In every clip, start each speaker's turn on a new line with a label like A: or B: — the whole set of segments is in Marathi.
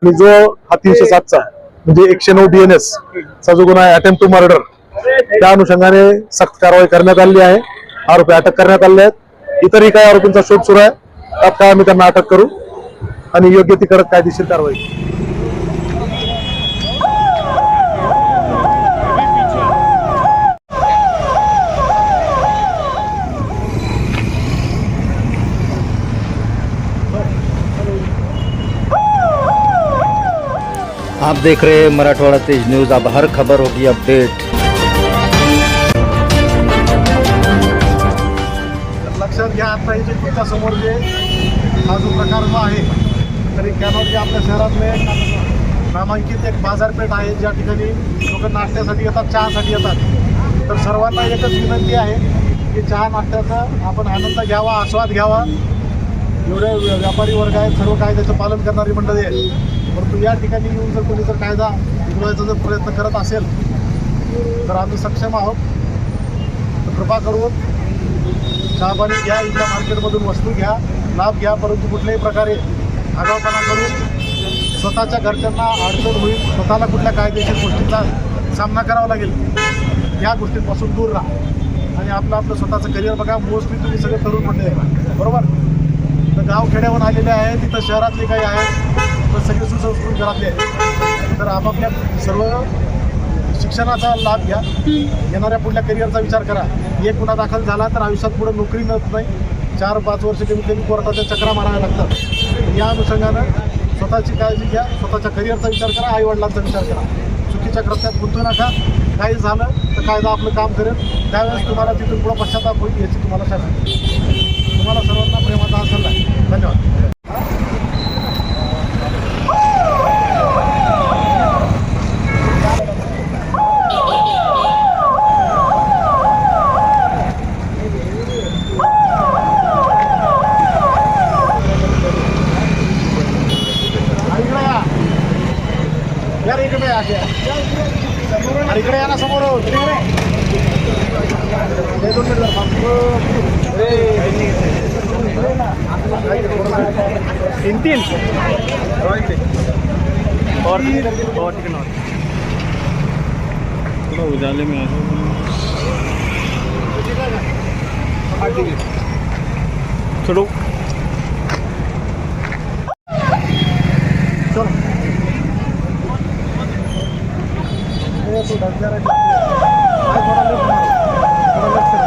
A: आणि जो हा 307चा म्हणजे 109 BNS चा जो गुन्हा आहे अटेम्प्ट टू मर्डर, त्या अनुषंगाने सक्त कारवाई करण्यात आली आहे. आरोपी अटक करण्यात आले आहेत. इतरही काही आरोपींचा शोध सुरू आहे. तात्काळ आम्ही त्यांना अटक करू आणि योग्य ती कडक कायदेशीर कारवाई.
B: आप देख रहे हैं मराठवाड़ा तेज न्यूज़। अब हर खबर होगी अपडेट।
A: लक्षात घ्या, आता हे जे तुमच्या समोर जे हा जो प्रकार जो आहे, तरी कॅनॉट आपल्या शहरातले नामांकित एक बाजारपेठ आहे, ज्या ठिकाणी लोक नाश्त्यासाठी येतात, चहासाठी येतात. तर सर्वांना एकच विनंती आहे की चहा नाश्त्याचा आपण आनंद घ्यावा, आस्वाद घ्यावा. एवढे व्यापारी वर्ग आहेत, सर्व कायद्याचं पालन करणारी मंडळी आहे. परंतु या ठिकाणी येऊन जर कोणी जर कायदा बिघडवायचा जर प्रयत्न करत असेल तर आम्ही सक्षम आहोत. तर कृपा करून चहापाणी घ्या, इथल्या मार्केटमधून वस्तू घ्या, लाभ घ्या, परंतु कुठल्याही प्रकारे आगाऊपणा करून स्वतःच्या घरच्यांना अडचण होईल, स्वतःला कुठल्या कायदेशीर गोष्टींचा सामना करावा लागेल, या गोष्टींपासून दूर राहा आणि आपलं स्वतःचं करिअर बघा. मोस्टली तुम्ही सगळे तरुण मंडळी आहे, बरोबर. तर गावखेड्यावरून आलेले आहे, तिथं शहरातले काही आहेत, तर सगळे सुसंस्कृत घरातले आहेत. तर आपापल्या सर्व शिक्षणाचा लाभ घ्या, येणाऱ्या पुढल्या करिअरचा विचार करा. एक गुन्हा दाखल झाला तर आयुष्यात पुढे नोकरी मिळत नाही, 4-5 वर्ष कमी कमी कोर्टाच्या चक्रा माराव्या लागतात. या अनुषंगानं स्वतःची काळजी घ्या, स्वतःच्या करिअरचा विचार करा, आईवडिलांचा विचार करा. चुकीच्या कृत्यात गुंतू नका. काही झालं तर कायदा आपलं काम करेल, त्यावेळेस तुम्हाला तिथून पुढं पश्चाताप होईल याची तुम्हाला शासन. तुम्हाला सर्वांना प्रेमाचा हा सल्ला आहे. धन्यवाद. इकडे या ना समोर. तीन थोड़ा उजाले में चलो तो डर जा रहा है, थोड़ा लेफ्ट मारो, थोड़ा लेफ्ट करो,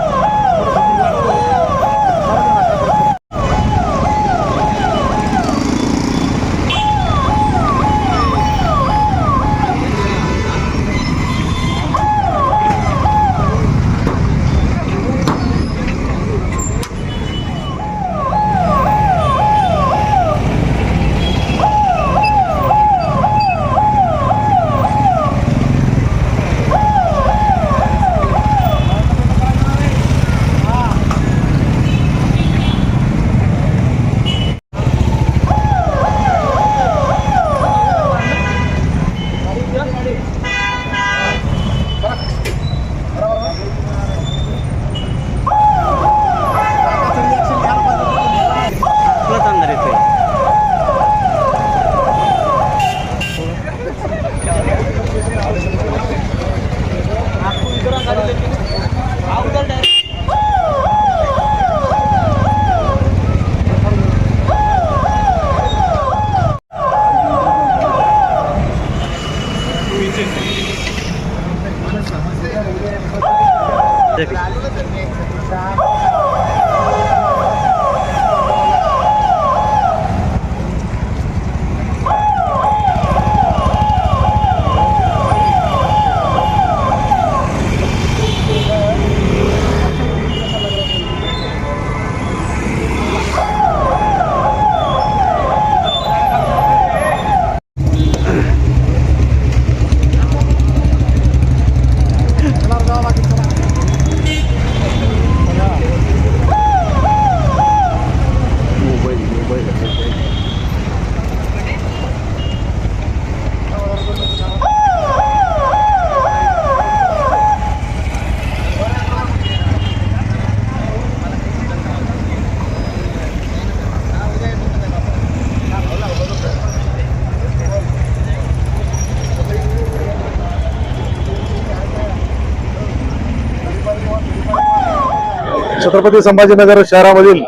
A: छत्रपती संभाजीनगर शहरामधील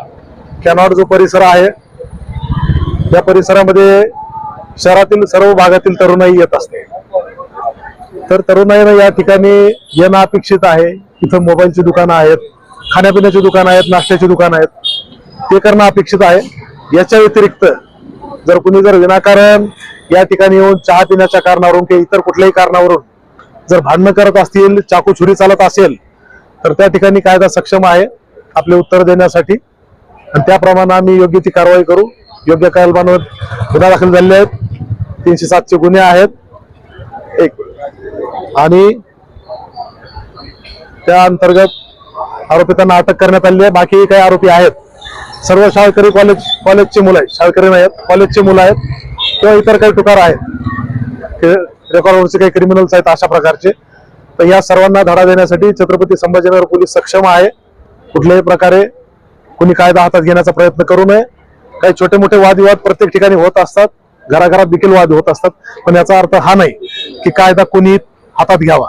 A: कॅनॉट जो परिसर आहे, या परिसरामध्ये शहरातील सर्व भागातील तरुणाई येत असते. तर तरुणाईनं या ठिकाणी येणं अपेक्षित आहे. इथं मोबाईलची दुकानं आहेत, खाण्यापिण्याची दुकानं आहेत, नाश्त्याची दुकानं आहेत, ते करणं अपेक्षित आहे. याच्या व्यतिरिक्त जर कुणी विनाकारण या ठिकाणी येऊन चहा पिण्याच्या कारणावरून किंवा इतर कुठल्याही कारणावरून जर भांडणं करत असतील, चाकू छुरी चालत असेल, तर त्या ठिकाणी कायदा सक्षम आहे आपले उत्तर देण्यासाठी आणि त्याप्रमाणे आम्ही योग्य ती कारवाई करू. योग्य कलमांवर गुन्हा दाखल झालेले आहेत, 307 चे गुन्हे आहेत एक, आणि त्या अंतर्गत आरोपितांना अटक करण्यात आली आहे. बाकी काही आरोपी आहेत, सर्व शाळकरी कॉलेजचे मुलं आहेत, शाळकरी नाही आहेत, कॉलेजचे मुलं आहेत किंवा इतर काही टुकार आहेत, रेकॉर्डवरचे काही क्रिमिनल्स आहेत अशा प्रकारचे. तर या सर्वांना धडा देण्यासाठी छत्रपती संभाजीनगर पोलीस सक्षम आहे. कुठल्याही प्रकारे कुणी कायदा हातात घेण्याचा प्रयत्न करू नये. काही छोटे मोठे वादविवाद प्रत्येक ठिकाणी होत असतात, घराघरात देखील वाद होत असतात, पण याचा अर्थ हा नाही की कायदा कुणी हातात घ्यावा.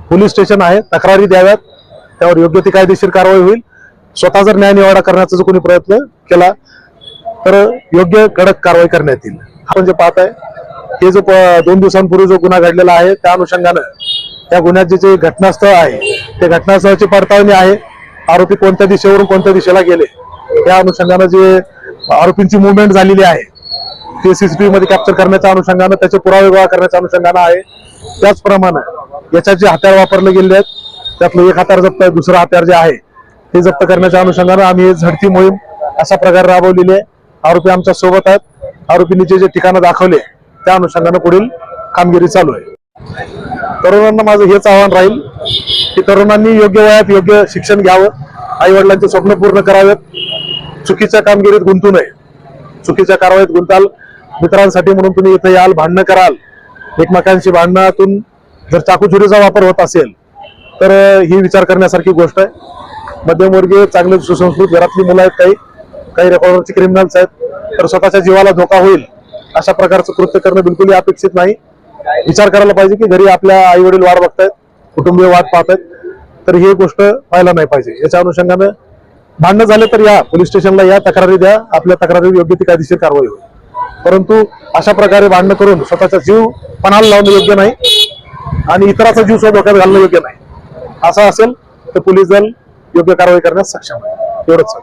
A: पोलीस स्टेशन आहे, तक्रारी द्याव्यात, त्यावर योग्य ती कायदेशीर कारवाई होईल. स्वतः जर न्यायनिवाडा करण्याचा जर कोणी प्रयत्न केला तर योग्य कडक कारवाई करण्यात येईल. आपण जे पाहत आहे, हे जो 2 दिवसांपूर्वी जो गुन्हा घडलेला आहे, त्या अनुषंगानं त्या गुन्ह्याचे जे घटनास्थळ आहे, ते घटनास्थळाची पडताळणी आहे. आरोपी कोणत्या दिशेवरून कोणत्या दिशेला गेले, त्या अनुषंगानं जे आरोपींची मुवमेंट झालेली आहे ते सीसीटीव्ही मध्ये कॅप्चर करण्याच्या अनुषंगानं, त्याचे पुरावे गोळा करण्याच्या अनुषंगानं आहे. त्याचप्रमाणे याच्यात जे हत्यार वापरले गेले आहेत, त्यातलं एक हत्यार जप्त आहे, दुसरं हत्यार जे आहे ते जप्त करण्याच्या अनुषंगानं आम्ही झडती मोहीम अशा प्रकारे राबवलेली आहे. आरोपी आमच्या सोबत आहेत. आरोपींनी जे ठिकाणं दाखवले त्या अनुषंगानं पुढील कामगिरी चालू आहे. तरुणांना माझं हेच आव्हान राहील की तरुणांनी योग्य वयात योग्य शिक्षण घ्यावं, आई वडिलांचे स्वप्न पूर्ण करावेत, चुकीच्या कामगिरीत गुंतू नये. चुकीच्या कारवाईत गुंताल, मित्रांसाठी म्हणून तुम्ही इथे याल, भांडणं कराल, एकमेकांशी भांडणातून जर चाकूछुरीचा वापर होत असेल तर ही विचार करण्यासारखी गोष्ट आहे. मध्यमवर्गीय चांगले सुसंस्कृत घरातली मुलं आहेत, काही रेकॉर्डवरचे क्रिमिनल्स आहेत, तर स्वतःच्या जीवाला धोका होईल अशा प्रकारचं कृत्य करणं बिलकुल अपेक्षित नाही. विचार करायला पाहिजे की घरी आपल्या आई वडील वाट बघतायत, कुटुंबीय वाट पाहतायत, तर ही गोष्ट व्हायला नाही पाहिजे. याच्या अनुषंगानं भांडणं झाले तर या पोलीस स्टेशनला या, तक्रारी द्या, आपल्या तक्रारीवर योग्य ती कायदेशीर कारवाई होईल. परंतु अशा प्रकारे भांडणं करून स्वतःचा जीव पणाला लावणं योग्य नाही आणि इतराचा जीव सुद्धा धोक्यात घालणं योग्य नाही. असं असेल तर पोलीस दल योग्य कारवाई करण्यास सक्षम आहे. एवढंच.